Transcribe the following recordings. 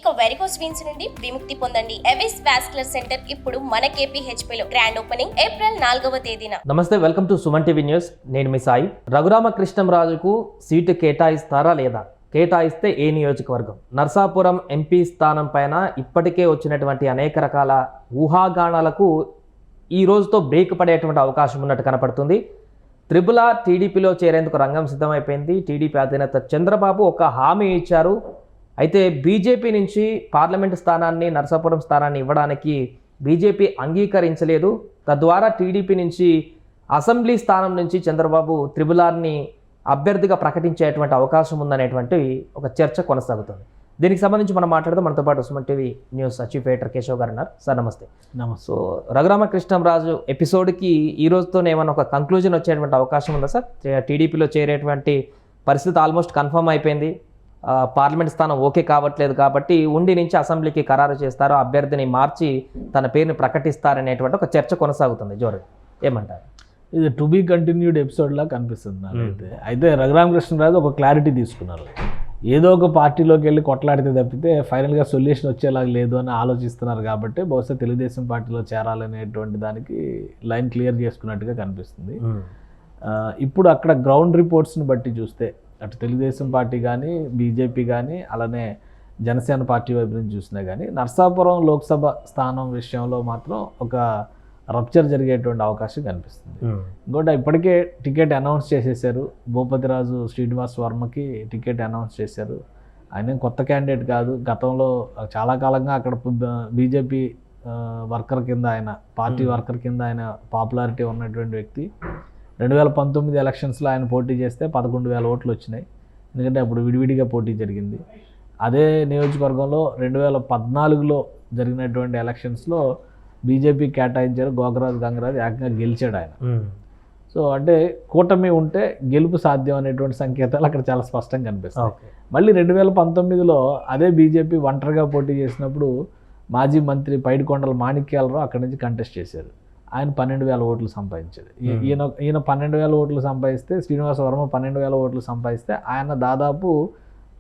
ఇక varicose veins నుండి విముక్తి పొందండి. ఎవిస్ వాస్కులర్ సెంటర్ ఇప్పుడు మన KPHP లో గ్రాండ్ ఓపెనింగ్ ఏప్రిల్ 4వ తేదీన. నమస్తే, welcome to Suman TV news. నేను మీ సాయి. రఘురామకృష్ణంరాజుకు సీటు కేటాయిస్తారా లేదా, కేటాయిస్తే ఏ నియోజకవర్గం? నర్సాపురం ఎంపీ స్థానం పైన ఇప్పటికే వచ్చినటువంటి అనేక రకాల ఊహాగానాలకు ఈ రోజుతో బ్రేక్ పడేటువంటి అవకాశం ఉన్నట్టు కనపడుతుంది. త్రిపుల టీడీపీలో చేరేందుకు రంగం సిద్ధమైపోయింది. టీడీపీ అధినేత చంద్రబాబు ఒక హామీ ఇచ్చారు. అయితే బీజేపీ నుంచి పార్లమెంటు స్థానాన్ని, నర్సాపురం స్థానాన్ని ఇవ్వడానికి బీజేపీ అంగీకరించలేదు. తద్వారా టీడీపీ నుంచి అసెంబ్లీ స్థానం నుంచి చంద్రబాబు త్రిపులార్ని అభ్యర్థిగా ప్రకటించేటువంటి అవకాశం ఉందనేటువంటి ఒక చర్చ కొనసాగుతుంది. దీనికి సంబంధించి మనం మాట్లాడదాం. మనతో పాటు Suman TV news chief editor Keshav గారు ఉన్నారు. సార్ నమస్తే. నమస్తే. సో రఘురామకృష్ణంరాజు ఎపిసోడ్కి ఈ రోజుతో ఏమన్నా ఒక కంక్లూజన్ వచ్చేటువంటి అవకాశం ఉందా సార్? టీడీపీలో చేరేటువంటి పరిస్థితి ఆల్మోస్ట్ కన్ఫర్మ్ అయిపోయింది. పార్లమెంట్ స్థానం ఓకే కావట్లేదు కాబట్టి ఉండి నుంచి అసెంబ్లీకి ఖరారు చేస్తారు, అభ్యర్థిని మార్చి తన పేరుని ప్రకటిస్తారనేటువంటి ఒక చర్చ కొనసాగుతుంది. జోరు ఏమంటారు? ఇది టు బీ కంటిన్యూడ్ ఎపిసోడ్లా కనిపిస్తుంది నాకైతే. అయితే రఘురామకృష్ణరాజు ఒక క్లారిటీ తీసుకున్నారు. ఏదో ఒక పార్టీలోకి వెళ్ళి కొట్లాడితే తప్పితే ఫైనల్గా సొల్యూషన్ వచ్చేలాగా లేదు అని ఆలోచిస్తున్నారు. కాబట్టి బహుశా తెలుగుదేశం పార్టీలో చేరాలనేటువంటి దానికి లైన్ క్లియర్ చేసుకున్నట్టుగా కనిపిస్తుంది. ఇప్పుడు అక్కడ గ్రౌండ్ రిపోర్ట్స్ని బట్టి చూస్తే అటు తెలుగుదేశం పార్టీ కానీ, బీజేపీ కానీ, అలానే జనసేన పార్టీ వైపు నుంచి చూసినా కానీ నర్సాపురం లోక్సభ స్థానం విషయంలో మాత్రం ఒక రప్చర్ జరిగేటువంటి అవకాశం కనిపిస్తుంది. ఇంకోటి ఇప్పటికే టికెట్ అనౌన్స్ చేసేసారు. భూపతిరాజు శ్రీనివాస్ వర్మకి టికెట్ అనౌన్స్ చేశారు. ఆయన కొత్త క్యాండిడేట్ కాదు. గతంలో చాలా కాలంగా అక్కడ బీజేపీ వర్కర్ కింద, ఆయన పార్టీ వర్కర్ కింద ఆయన పాపులారిటీ ఉన్నటువంటి వ్యక్తి. 2019 ఎలక్షన్స్లో ఆయన పోటీ చేస్తే 11,000 ఓట్లు వచ్చినాయి. ఎందుకంటే అప్పుడు విడివిడిగా పోటీ జరిగింది. అదే నియోజకవర్గంలో 2014లో జరిగినటువంటి ఎలక్షన్స్లో బీజేపీ కేటాయించారు. గోగరాజు గంగరాజు ఏకంగా గెలిచాడు ఆయన. సో అంటే కూటమి ఉంటే గెలుపు సాధ్యం అనేటువంటి సంకేతాలు అక్కడ చాలా స్పష్టంగా కనిపిస్తాయి. మళ్ళీ 2019లో అదే బీజేపీ ఒంటరిగా పోటీ చేసినప్పుడు మాజీ మంత్రి పైడికొండల మాణిక్యాలరావు అక్కడి నుంచి కంటెస్ట్ చేశారు. ఆయన 12,000 ఓట్లు సంపాదించాడు. ఈయన 12,000 ఓట్లు సంపాదిస్తే, శ్రీనివాస వర్మ 12,000 ఓట్లు సంపాదిస్తే, ఆయన దాదాపు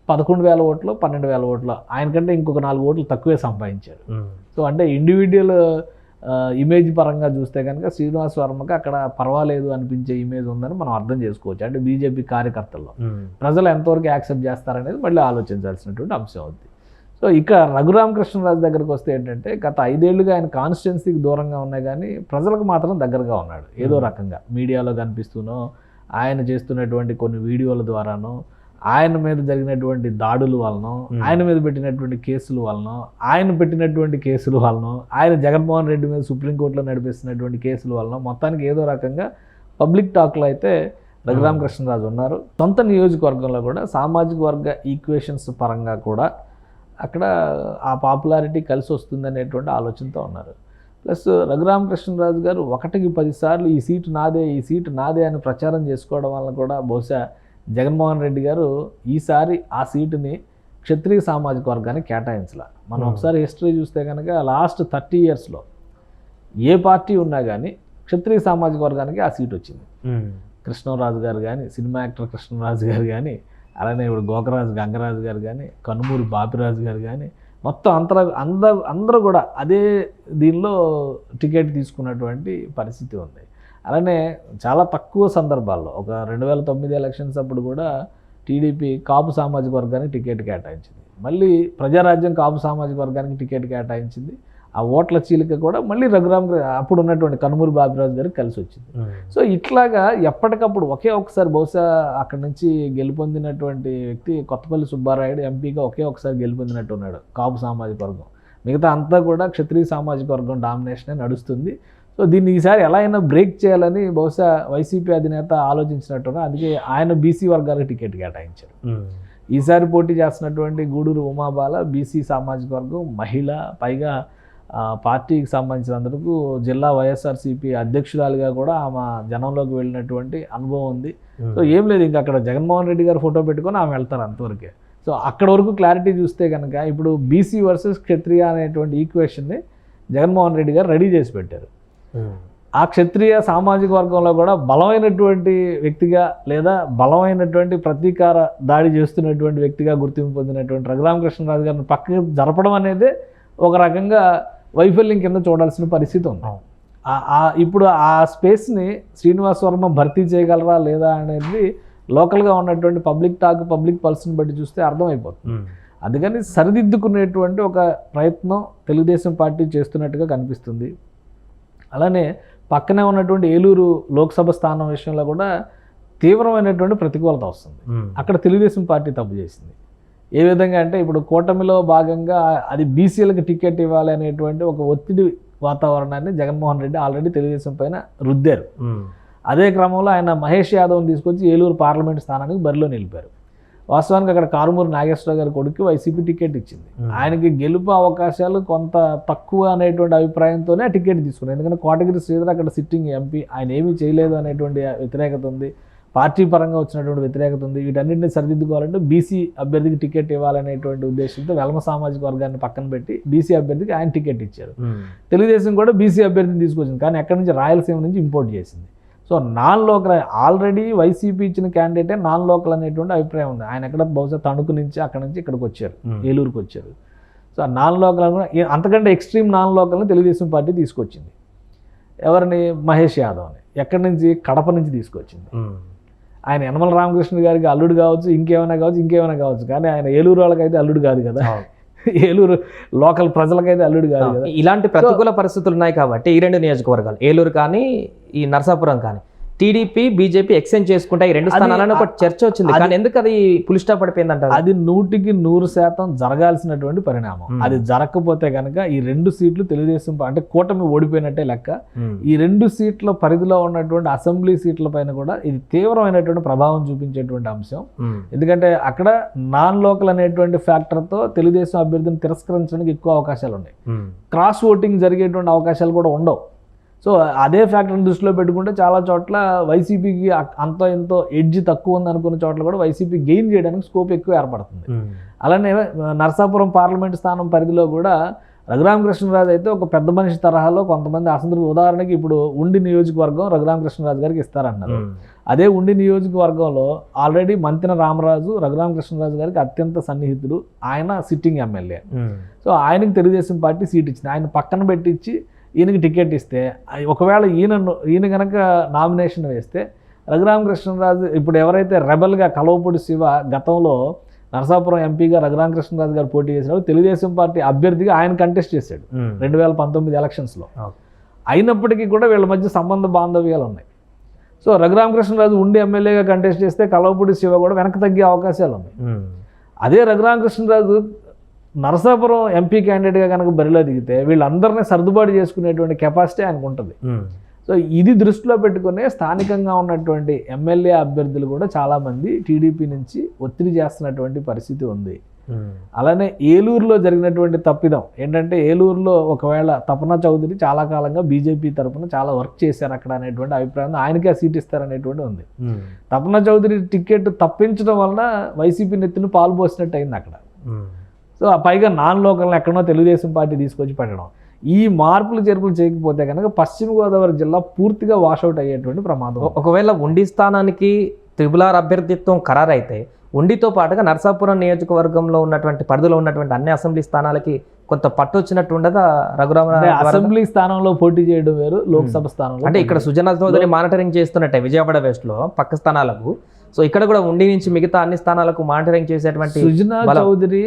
11,000 ఓట్లు 12,000 ఓట్లు ఆయనకంటే ఇంకొక 4 ఓట్లు తక్కువే సంపాదించారు. సో అంటే ఇండివిజువల్ ఇమేజ్ పరంగా చూస్తే కనుక శ్రీనివాస వర్మకి అక్కడ పర్వాలేదు అనిపించే ఇమేజ్ ఉందని మనం అర్థం చేసుకోవచ్చు. అంటే బీజేపీ కార్యకర్తల్లో ప్రజలు ఎంతవరకు యాక్సెప్ట్ చేస్తారనేది మళ్ళీ ఆలోచించాల్సినటువంటి అంశం అవుతుంది. సో ఇక రఘురామకృష్ణరాజు దగ్గరకు వస్తే ఏంటంటే గత 5 ఏళ్లుగా ఆయన కాన్స్టిట్యున్సీకి దూరంగా ఉన్నాయి కానీ ప్రజలకు మాత్రం దగ్గరగా ఉన్నాడు. ఏదో రకంగా మీడియాలో కనిపిస్తూనో, ఆయన చేస్తున్నటువంటి కొన్ని వీడియోల ద్వారానో, ఆయన మీద జరిగినటువంటి దాడుల వలన, ఆయన మీద పెట్టినటువంటి కేసుల వలన, ఆయన జగన్మోహన్ రెడ్డి మీద సుప్రీంకోర్టులో నడిపిస్తున్నటువంటి కేసుల వలన మొత్తానికి ఏదో రకంగా పబ్లిక్ టాక్లో అయితే రఘురామకృష్ణరాజు ఉన్నారు. సొంత నియోజకవర్గంలో కూడా సామాజిక వర్గ ఈక్వేషన్స్ పరంగా కూడా అక్కడ ఆ పాపులారిటీ కలిసి వస్తుంది అనేటువంటి ఆలోచనతో ఉన్నారు. ప్లస్ రఘురామకృష్ణరాజు గారు 1కి 10 సార్లు ఈ సీటు నాదే అని ప్రచారం చేసుకోవడం వల్ల కూడా బహుశా జగన్మోహన్ రెడ్డి గారు ఈసారి ఆ సీటుని క్షత్రియ సామాజిక వర్గానికి కేటాయించాల. మనం ఒకసారి హిస్టరీ చూస్తే కనుక లాస్ట్ 30 ఇయర్స్లో ఏ పార్టీ ఉన్నా కానీ క్షత్రియ సామాజిక వర్గానికి ఆ సీట్ వచ్చింది. కృష్ణరాజు గారు కానీ, సినిమా యాక్టర్ కృష్ణరాజు గారు కానీ, అలానే ఇప్పుడు గోకరాజు గంగరాజు గారు కానీ, కనుమూరి బాపిరాజు గారు కానీ, మొత్తం అందరూ కూడా అదే దీనిలో టికెట్ తీసుకున్నటువంటి పరిస్థితి ఉంది. అలానే చాలా తక్కువ సందర్భాల్లో ఒక 2009 ఎలక్షన్స్ అప్పుడు కూడా టీడీపీ కాపు సామాజిక వర్గానికి టికెట్ కేటాయించింది. మళ్ళీ ప్రజారాజ్యం కాపు సామాజిక వర్గానికి టికెట్ కేటాయించింది. ఆ ఓట్ల చీలిక కూడా మళ్ళీ అప్పుడు ఉన్నటువంటి కనుమూరి బాపిరాజు గారికి కలిసి వచ్చింది. సో ఇట్లాగా ఎప్పటికప్పుడు ఒకసారి బహుశా అక్కడి నుంచి గెలుపొందినటువంటి వ్యక్తి కొత్తపల్లి సుబ్బారాయుడు ఎంపీగా ఒకసారి గెలుపొందినట్టు ఉన్నాడు కాపు సామాజిక వర్గం. మిగతా అంతా కూడా క్షత్రియ సామాజిక వర్గం డామినేషనే నడుస్తుంది. సో దీన్ని ఈసారి ఎలా అయినా బ్రేక్ చేయాలని బహుశా వైసీపీ అధినేత ఆలోచించినట్టున్నా. అందుకే ఆయన బీసీ వర్గాలకు టికెట్ కేటాయించారు. ఈసారి పోటీ చేస్తున్నటువంటి గూడూరు ఉమాబాల బీసీ సామాజిక వర్గం, మహిళ, పైగా పార్టీకి సంబంధించినందుకు జిల్లా వైఎస్ఆర్సీపీ అధ్యక్షురాలుగా కూడా ఆమె జనంలోకి వెళ్ళినటువంటి అనుభవం ఉంది. సో ఏం లేదు, ఇంకా అక్కడ జగన్మోహన్ రెడ్డి గారు ఫోటో పెట్టుకొని ఆమె వెళ్తారు అంతవరకే. సో అక్కడ వరకు క్లారిటీ చూస్తే కనుక ఇప్పుడు బీసీ వర్సెస్ క్షత్రియ అనేటువంటి ఈక్వేషన్ని జగన్మోహన్ రెడ్డి గారు రెడీ చేసి పెట్టారు. ఆ క్షత్రియ సామాజిక వర్గంలో కూడా బలమైనటువంటి వ్యక్తిగా లేదా బలమైనటువంటి ప్రతీకార దాడి చేస్తున్నటువంటి వ్యక్తిగా గుర్తింపు పొందినటువంటి రఘురామకృష్ణరాజు గారిని పక్కకి జరపడం అనేది ఒక రకంగా వైఫల్యం కింద చూడాల్సిన పరిస్థితి ఉంది. ఇప్పుడు ఆ స్పేస్ని శ్రీనివాస్ వర్మ భర్తీ చేయగలరా లేదా అనేది లోకల్గా ఉన్నటువంటి పబ్లిక్ టాక్, పబ్లిక్ పల్స్ని బట్టి చూస్తే అర్థమైపోతుంది. అందుకని సరిదిద్దుకునేటువంటి ఒక ప్రయత్నం తెలుగుదేశం పార్టీ చేస్తున్నట్టుగా కనిపిస్తుంది. అలానే పక్కనే ఉన్నటువంటి ఏలూరు లోక్సభ స్థానం విషయంలో కూడా తీవ్రమైనటువంటి ప్రతికూలత వస్తుంది. అక్కడ తెలుగుదేశం పార్టీ తప్పు చేసింది. ఏ విధంగా అంటే ఇప్పుడు కూటమిలో భాగంగా అది బీసీలకు టికెట్ ఇవ్వాలి అనేటువంటి ఒక ఒత్తిడి వాతావరణాన్ని జగన్మోహన్ రెడ్డి ఆల్రెడీ తెలుగుదేశం పైన రుద్దారు. అదే క్రమంలో ఆయన మహేష్ యాదవ్ని తీసుకొచ్చి ఏలూరు పార్లమెంట్ స్థానానికి బరిలో నిలిపారు. వాస్తవానికి అక్కడ కారుమూరి నాగేశ్వరరావు గారి కొడుకు వైసీపీ టికెట్ ఇచ్చింది. ఆయనకి గెలుపు అవకాశాలు కొంత తక్కువ అనేటువంటి అభిప్రాయంతోనే ఆ టికెట్ తీసుకున్నారు. ఎందుకంటే కోటగిరి శ్రీధర్ అక్కడ సిట్టింగ్ ఎంపీ, ఆయన ఏమీ చేయలేదు అనేటువంటి వ్యతిరేకత ఉంది, పార్టీ పరంగా వచ్చినటువంటి వ్యతిరేకత ఉంది. వీటన్నింటినీ సరిదిద్దుకోవాలంటే బీసీ అభ్యర్థికి టికెట్ ఇవ్వాలనేటువంటి ఉద్దేశంతో వెల్మ సామాజిక వర్గాన్ని పక్కన పెట్టి బీసీ అభ్యర్థికి ఆయన టికెట్ ఇచ్చారు. తెలుగుదేశం కూడా బీసీ అభ్యర్థిని తీసుకొచ్చింది, కానీ ఎక్కడి నుంచి రాయలసీమ నుంచి ఇంపోర్ట్ చేసింది. So non local already YCP ఇచ్చిన క్యాండిడేటే నాన్ లోకల్ అనేటువంటి అభిప్రాయం ఉంది. ఆయన ఎక్కడ బహుశా తణుకు నుంచి అక్కడ నుంచి ఇక్కడికి వచ్చారు, ఏలూరుకి వచ్చారు. సో నాన్ లోకల్ కూడా అంతకంటే ఎక్స్ట్రీమ్ నాన్ లోకల్ని తెలుగుదేశం పార్టీ తీసుకొచ్చింది. ఎవరిని? మహేష్ యాదవ్ని. ఎక్కడి నుంచి? కడప నుంచి తీసుకొచ్చింది. ఆయన యనమల రామకృష్ణ గారికి అల్లుడు కావచ్చు, ఇంకేమైనా కావచ్చు, కానీ ఆయన ఏలూరు వాళ్ళకైతే అల్లుడు కాదు కదా, ఏలూరు లోకల్ ప్రజలకైతే అల్లుడు కాదు కదా. ఇలాంటి ప్రతికూల పరిస్థితులు ఉన్నాయి కాబట్టి ఈ రెండు నియోజకవర్గాలు ఏలూరు కానీ ఈ నరసాపురం కానీ టీడీపీ బీజేపీ ఎక్స్చేంజ్ చేసుకుంటే ఈ రెండు స్థానాలను ఒక చర్చ వచ్చింది. కానీ ఎందుకు అది పులి స్టాప్ పడిపోయిందంటారు? అది 100% జరగాల్సినటువంటి పరిణామం. అది జరగకపోతే కనుక ఈ 2 సీట్లు తెలుగుదేశం అంటే కూటమి ఓడిపోయినట్టే లెక్క. ఈ 2 సీట్ల పరిధిలో ఉన్నటువంటి అసెంబ్లీ సీట్ల పైన కూడా ఇది తీవ్రమైనటువంటి ప్రభావం చూపించేటువంటి అంశం. ఎందుకంటే అక్కడ నాన్ లోకల్ అనేటువంటి ఫ్యాక్టర్తో తెలుగుదేశం అభ్యర్థిని తిరస్కరించడానికి ఎక్కువ అవకాశాలు ఉన్నాయి. క్రాస్ ఓటింగ్ జరిగేటువంటి అవకాశాలు కూడా ఉండవు. సో అదే ఫ్యాక్టర్ని దృష్టిలో పెట్టుకుంటే చాలా చోట్ల వైసీపీకి అంతో ఎంతో ఎడ్జ్ తక్కువ ఉంది అనుకున్న చోట్ల కూడా వైసీపీ గెయిన్ చేయడానికి స్కోప్ ఎక్కువ ఏర్పడుతుంది. అలానే నరసాపురం పార్లమెంట్ స్థానం పరిధిలో కూడా రఘురామకృష్ణరాజు అయితే ఒక పెద్ద మనిషి తరహాలో కొంతమంది అసంతృప్తి, ఉదాహరణకి ఇప్పుడు ఉండి నియోజకవర్గం రఘురామకృష్ణరాజు గారికి ఇస్తారన్నారు. అదే ఉండి నియోజకవర్గంలో ఆల్రెడీ మంతిన రామరాజు రఘురామకృష్ణరాజు గారికి అత్యంత సన్నిహితుడు, ఆయన సిట్టింగ్ ఎమ్మెల్యే. సో ఆయనకి తెలుగుదేశం పార్టీ సీట్ ఇచ్చింది. ఆయన పక్కన పెట్టించి ఈయనకి టికెట్ ఇస్తే, ఒకవేళ ఈయన కనుక నామినేషన్ వేస్తే రఘురామకృష్ణరాజు ఇప్పుడు ఎవరైతే రెబల్గా కలవపూడి శివ గతంలో నరసాపురం ఎంపీగా రఘురామకృష్ణరాజు గారు పోటీ చేసినప్పుడు తెలుగుదేశం పార్టీ అభ్యర్థిగా ఆయన కంటెస్ట్ చేశాడు 2019 ఎలక్షన్స్లో. అయినప్పటికీ కూడా వీళ్ళ మధ్య సంబంధ బాంధవ్యాలు ఉన్నాయి. సో రఘురామకృష్ణరాజు ఉండి ఎమ్మెల్యేగా కంటెస్ట్ చేస్తే కలవపూడి శివ కూడా వెనక్కి తగ్గే అవకాశాలు ఉన్నాయి. అదే రఘురామకృష్ణరాజు నరసాపురం ఎంపీ క్యాండిడేట్గా కనుక బరిలో దిగితే వీళ్ళందరినీ సర్దుబాటు చేసుకునేటువంటి కెపాసిటీ ఆయనకు ఉంటుంది. సో ఇది దృష్టిలో పెట్టుకునే స్థానికంగా ఉన్నటువంటి ఎమ్మెల్యే అభ్యర్థులు కూడా చాలామంది టీడీపీ నుంచి ఒత్తిడి చేస్తున్నటువంటి పరిస్థితి ఉంది. అలానే ఏలూరులో జరిగినటువంటి తప్పిదం ఏంటంటే, ఏలూరులో ఒకవేళ తపనా చౌదరి చాలా కాలంగా బీజేపీ తరఫున చాలా వర్క్ చేశారు అక్కడ అనేటువంటి అభిప్రాయం, ఆయనకే ఆ సీట్ ఇస్తారనేటువంటి ఉంది. తపనా చౌదరి టికెట్ తప్పించడం వలన వైసీపీ నెత్తిని పాలు పోసినట్టు అయింది అక్కడ. సో పైగా నాన్ లోకల్ని ఎక్కడో తెలుగుదేశం పార్టీ తీసుకొచ్చి పెట్టడం, ఈ మార్పులు చేర్పులు చేయకపోతే కనుక పశ్చిమ గోదావరి జిల్లా పూర్తిగా వాషౌట్ అయ్యేటువంటి ప్రమాదం. ఒకవేళ ఉండి స్థానానికి త్రిపులార్ అభ్యర్థిత్వం ఖరారైతే ఉండితో పాటుగా నరసాపురం నియోజకవర్గంలో ఉన్నటువంటి పరిధిలో ఉన్నటువంటి అన్ని అసెంబ్లీ స్థానాలకి కొంత పట్టు వచ్చినట్టు ఉండదా? అసెంబ్లీ స్థానంలో పోటీ చేయడం వేరు, లోక్సభ స్థానంలో అంటే ఇక్కడ సుజనా చౌదరి మానిటరింగ్ చేస్తున్నట్టే విజయవాడ వెస్ట్ లో పక్క స్థానాలకు. సో ఇక్కడ కూడా ఉండి నుంచి మిగతా అన్ని స్థానాలకు మానిటరింగ్ చేసేటువంటి సుజనా చౌదరి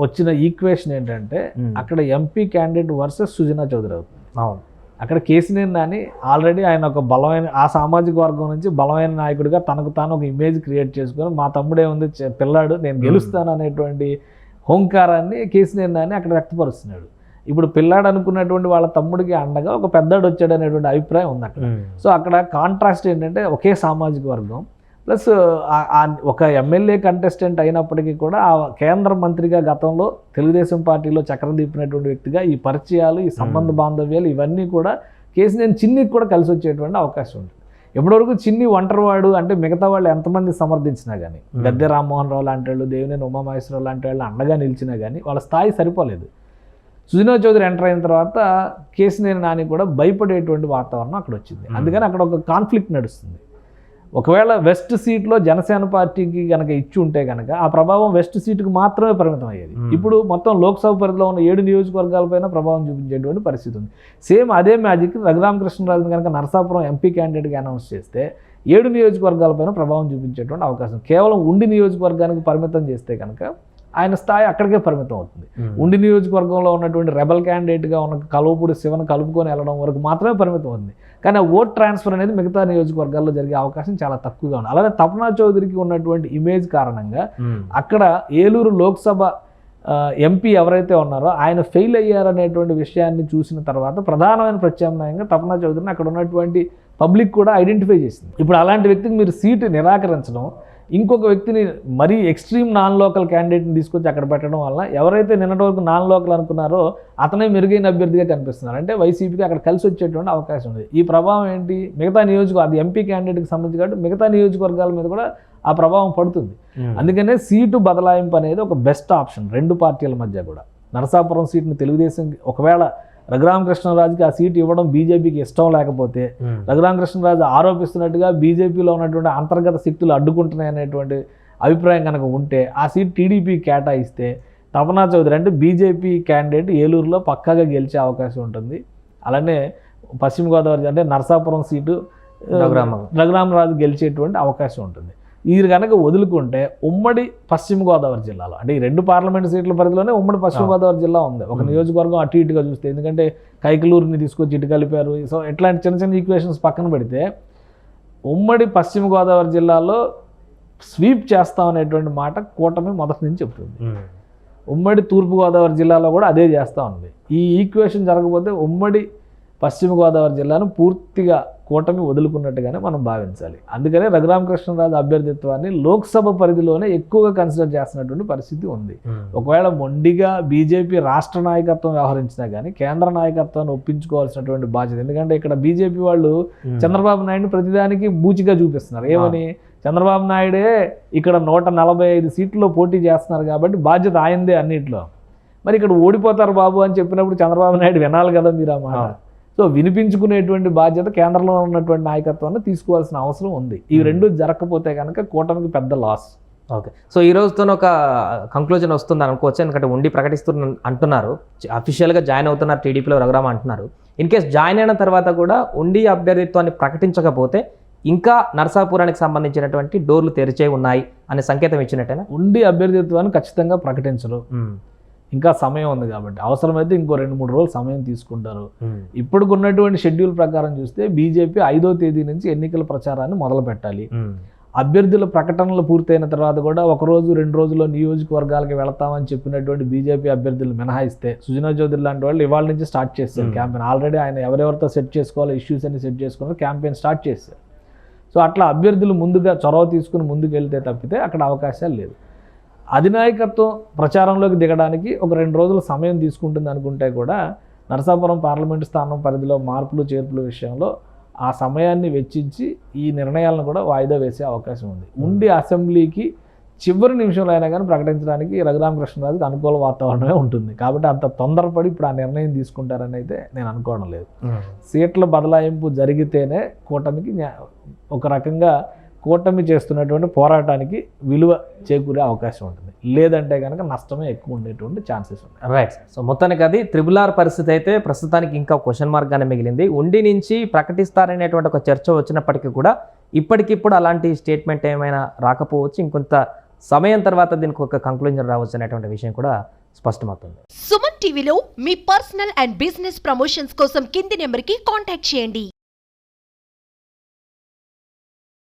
వచ్చిన ఈక్వేషన్ ఏంటంటే అక్కడ MP candidate versus Sujana Chowdary అవుతుంది. అక్కడ కేసీనేని నాని ఆల్రెడీ ఆయన ఒక బలమైన ఆ సామాజిక వర్గం నుంచి బలమైన నాయకుడిగా తనకు తాను ఒక ఇమేజ్ క్రియేట్ చేసుకొని, మా తమ్ముడే ఉంది పిల్లాడు నేను గెలుస్తాను అనేటువంటి హోంకారాన్ని కేసీనేని నాని అక్కడ వ్యక్తపరుస్తున్నాడు. ఇప్పుడు పిల్లాడు అనుకున్నటువంటి వాళ్ళ తమ్ముడికి అండగా ఒక పెద్దాడు వచ్చాడు అనేటువంటి అభిప్రాయం ఉంది అక్కడ. సో అక్కడ కాంట్రాస్ట్ ఏంటంటే ఒకే సామాజిక వర్గం ప్లస్ ఒక ఎమ్మెల్యే కంటెస్టెంట్ అయినప్పటికీ కూడా ఆ కేంద్ర మంత్రిగా గతంలో తెలుగుదేశం పార్టీలో చక్రం తిప్పినటువంటి వ్యక్తిగా ఈ పరిచయాలు, ఈ సంబంధ బాంధవ్యాలు ఇవన్నీ కూడా కేసీనేని చిన్నికి కూడా కలిసి వచ్చేటువంటి అవకాశం ఉంటుంది. ఎప్పటివరకు చిన్ని ఒంటరివాడు అంటే మిగతా వాళ్ళు ఎంతమంది సమర్థించినా కానీ, గద్దె రామ్మోహన్ రావు లాంటి వాళ్ళు, దేవినేని ఉమామహేశ్వరరావు లాంటి వాళ్ళు అండగా నిలిచినా కానీ వాళ్ళ స్థాయి సరిపోలేదు. సుజనా చౌదరి ఎంటర్ అయిన తర్వాత కేసినేని నాని కూడా భయపడేటువంటి వాతావరణం అక్కడ వచ్చింది. అందుకని అక్కడ ఒక కాన్ఫ్లిక్ట్ నడుస్తుంది. ఒకవేళ వెస్ట్ సీట్లో జనసేన పార్టీకి కనుక ఇచ్చి ఉంటే కనుక ఆ ప్రభావం వెస్ట్ సీటుకు మాత్రమే పరిమితం అయ్యేది. ఇప్పుడు మొత్తం లోక్సభ పరిధిలో ఉన్న 7 నియోజకవర్గాలపైన ప్రభావం చూపించేటువంటి పరిస్థితి ఉంది. సేమ్ అదే మ్యాజిక్ రఘురామకృష్ణరాజుని కనుక నరసాపురం ఎంపీ క్యాండిడేట్గా అనౌన్స్ చేస్తే 7 నియోజకవర్గాలపైన ప్రభావం చూపించేటువంటి అవకాశం. కేవలం ఉండి నియోజకవర్గానికి పరిమితం చేస్తే కనుక ఆయన స్థాయి అక్కడికే పరిమితం అవుతుంది. ఉండి నియోజకవర్గంలో ఉన్నటువంటి రెబల్ క్యాండిడేట్గా ఉన్న కలువపూడి శివను కలుపుకొని వెళ్ళడం వరకు మాత్రమే పరిమితం అవుతుంది. కానీ ఆ ఓట్ ట్రాన్స్ఫర్ అనేది మిగతా నియోజకవర్గాల్లో జరిగే అవకాశం చాలా తక్కువగా ఉంది. అలాగే తపనా చౌదరికి ఉన్నటువంటి ఇమేజ్ కారణంగా అక్కడ ఏలూరు లోక్సభ ఎంపీ ఎవరైతే ఉన్నారో ఆయన ఫెయిల్ అయ్యారనేటువంటి విషయాన్ని చూసిన తర్వాత ప్రధానమైన ప్రత్యామ్నాయంగా తపనా చౌదరిని అక్కడ ఉన్నటువంటి పబ్లిక్ కూడా ఐడెంటిఫై చేసింది. ఇప్పుడు అలాంటి వ్యక్తికి మీరు సీటు నిరాకరించడం, ఇంకొక వ్యక్తిని మరీ ఎక్స్ట్రీమ్ నాన్ లోకల్ క్యాండిడేట్ని తీసుకొచ్చి అక్కడ పెట్టడం వల్ల ఎవరైతే నిన్నటి వరకు నాన్ లోకల్ అనుకున్నారో అతనే మెరుగైన అభ్యర్థిగా కనిపిస్తున్నారు. అంటే వైసీపీకి అక్కడ కలిసి వచ్చేటువంటి అవకాశం ఉంది. ఈ ప్రభావం ఏంటి, మిగతా అది ఎంపీ క్యాండిడేట్కి సంబంధించి కాబట్టి మిగతా నియోజకవర్గాల మీద కూడా ఆ ప్రభావం పడుతుంది. అందుకనే సీటు బదలాయింపు అనేది ఒక బెస్ట్ ఆప్షన్ 2 పార్టీల మధ్య కూడా. నరసాపురం సీట్ని తెలుగుదేశం ఒకవేళ రఘురామకృష్ణరాజుకి ఆ సీటు ఇవ్వడం బీజేపీకి ఇష్టం లేకపోతే, రఘురామకృష్ణరాజు ఆరోపిస్తున్నట్టుగా బీజేపీలో ఉన్నటువంటి అంతర్గత శక్తులు అడ్డుకుంటున్నాయనేటువంటి అభిప్రాయం కనుక ఉంటే ఆ సీట్ టీడీపీకి కేటాయిస్తే తపనా చౌదరి అంటే బీజేపీ క్యాండిడేట్ ఏలూరులో పక్కాగా గెలిచే అవకాశం ఉంటుంది. అలానే పశ్చిమ గోదావరి అంటే నరసాపురం సీటు రఘురామరాజు గెలిచేటువంటి అవకాశం ఉంటుంది. ఇది కనుక వదులుకుంటే ఉమ్మడి పశ్చిమ గోదావరి జిల్లాలో అంటే ఈ 2 పార్లమెంట్ సీట్ల పరిధిలోనే ఉమ్మడి పశ్చిమ గోదావరి జిల్లా ఉంది. ఒక నియోజకవర్గం అటు ఇటుగా చూస్తే, ఎందుకంటే కైకలూరుని తీసుకొచ్చి ఇటు కలిపారు. సో ఇట్లాంటి చిన్న చిన్న ఈక్వేషన్స్ పక్కన పెడితే ఉమ్మడి పశ్చిమ గోదావరి జిల్లాలో స్వీప్ చేస్తామనేటువంటి మాట కూటమి మొదటి నుంచి చెప్తుంది. ఉమ్మడి తూర్పుగోదావరి జిల్లాలో కూడా అదే చేస్తూ ఉంది. ఈ ఈక్వేషన్ జరగకపోతే ఉమ్మడి పశ్చిమ గోదావరి జిల్లాను పూర్తిగా కూటమి వదులుకున్నట్టుగానే మనం భావించాలి. అందుకనే రఘురామకృష్ణరాజు అభ్యర్థిత్వాన్ని లోక్సభ పరిధిలోనే ఎక్కువగా కన్సిడర్ చేస్తున్నటువంటి పరిస్థితి ఉంది. ఒకవేళ మొండిగా బీజేపీ రాష్ట్ర నాయకత్వం వ్యవహరించినా కానీ కేంద్ర నాయకత్వాన్ని ఒప్పించుకోవాల్సినటువంటి బాధ్యత. ఎందుకంటే ఇక్కడ బీజేపీ వాళ్ళు చంద్రబాబు నాయుడిని ప్రతిదానికి బూచిగా చూపిస్తున్నారు. ఏమని, చంద్రబాబు నాయుడే ఇక్కడ 145 సీట్లలో పోటీ చేస్తున్నారు కాబట్టి బాధ్యత ఆయనదే అన్నింటిలో. మరి ఇక్కడ ఓడిపోతారు బాబు అని చెప్పినప్పుడు చంద్రబాబు నాయుడు వినాలి కదా మీరు ఆ మాట. సో వినిపించుకునేటువంటి బాధ్యత కేంద్రంలో ఉన్నటువంటి నాయకత్వాన్ని తీసుకోవాల్సిన అవసరం ఉంది. ఈ 2 జరగకపోతే కనుక కూటమికి పెద్ద లాస్. ఓకే, సో ఈ రోజుతో ఒక కంక్లూజన్ వస్తుంది అనుకోవచ్చు. ఎందుకంటే ఉండి అంటున్నారు, అఫీషియల్గా జాయిన్ అవుతున్నారు టీడీపీలో రఘురామ అంటున్నారు. ఇన్ కేస్ జాయిన్ అయిన తర్వాత కూడా ఉండి అభ్యర్థిత్వాన్ని ప్రకటించకపోతే ఇంకా నరసాపురానికి సంబంధించినటువంటి డోర్లు తెరిచే ఉన్నాయి అనే సంకేతం ఇచ్చినట్టేనా? ఉండి అభ్యర్థిత్వాన్ని ఖచ్చితంగా ప్రకటించరు. ఇంకా సమయం ఉంది కాబట్టి అవసరమైతే ఇంకో 2-3 రోజులు సమయం తీసుకుంటారు. ఇప్పుడున్నటువంటి షెడ్యూల్ ప్రకారం చూస్తే బీజేపీ 5వ తేదీ నుంచి ఎన్నికల ప్రచారాన్ని మొదలు పెట్టాలి. అభ్యర్థుల ప్రకటనలు పూర్తయిన తర్వాత కూడా 1 రోజు 2 రోజుల్లో నియోజకవర్గాలకు వెళతామని చెప్పినటువంటి బీజేపీ అభ్యర్థులు మినహాయిస్తే సుజనా చౌదరి లాంటి వాళ్ళు ఇవాళ నుంచి స్టార్ట్ చేస్తారు క్యాంపెయిన్. ఆల్రెడీ ఆయన ఎవరెవరితో సెట్ చేసుకోవాలో ఇష్యూస్ అన్ని సెట్ చేసుకుని క్యాంపెయిన్ స్టార్ట్ చేస్తారు. సో అట్లా అభ్యర్థులు ముందుగా చొరవ తీసుకుని ముందుకు వెళ్తే తప్పితే అక్కడ అవకాశాలు లేదు. అధినాయకత్వం ప్రచారంలోకి దిగడానికి ఒక 2 రోజుల సమయం తీసుకుంటుంది అనుకుంటే కూడా నరసాపురం పార్లమెంటు స్థానం పరిధిలో మార్పులు చేర్పుల విషయంలో ఆ సమయాన్ని వెచ్చించి ఈ నిర్ణయాలను కూడా వాయిదా వేసే అవకాశం ఉంది. ఉండి అసెంబ్లీకి చివరి నిమిషంలో అయినా కానీ ప్రకటించడానికి రఘురామకృష్ణరాజుకి అనుకూల వాతావరణమే ఉంటుంది. కాబట్టి అంత తొందరపడి ఇప్పుడు ఆ నిర్ణయం తీసుకుంటారని అయితే నేను అనుకోవడం లేదు. సీట్ల బదలాయింపు జరిగితేనే కూటమికి ఒక రకంగా కూటమి చేస్తున్నటువంటి పోరాటానికి విలువ చేకూరే అవకాశం ఉంటుంది. లేదంటే కనుక నష్టమే ఎక్కువ ఉండేటువంటి ఛాన్సెస్ ఉన్నాయి. రైట్. సో మొత్తానికి అది RRR పరిస్థితి అయితే ప్రస్తుతానికి ఇంకా క్వశ్చన్ మార్క్గానే మిగిలింది. ఉండి నుంచి ప్రకటిస్తారనేటువంటి ఒక చర్చ వచ్చినప్పటికీ కూడా ఇప్పటికిప్పుడు అలాంటి స్టేట్మెంట్ ఏమైనా రాకపోవచ్చు. ఇంకొంత సమయం తర్వాత దీనికి ఒక కంక్లూజన్ రావచ్చు అనేటువంటి విషయం కూడా స్పష్టమవుతుంది. సుమన్ టీవీలో మీ పర్సనల్ అండ్ బిజినెస్ ప్రమోషన్స్ కోసం కింది నెంబర్కి కాంటాక్ట్ చేయండి.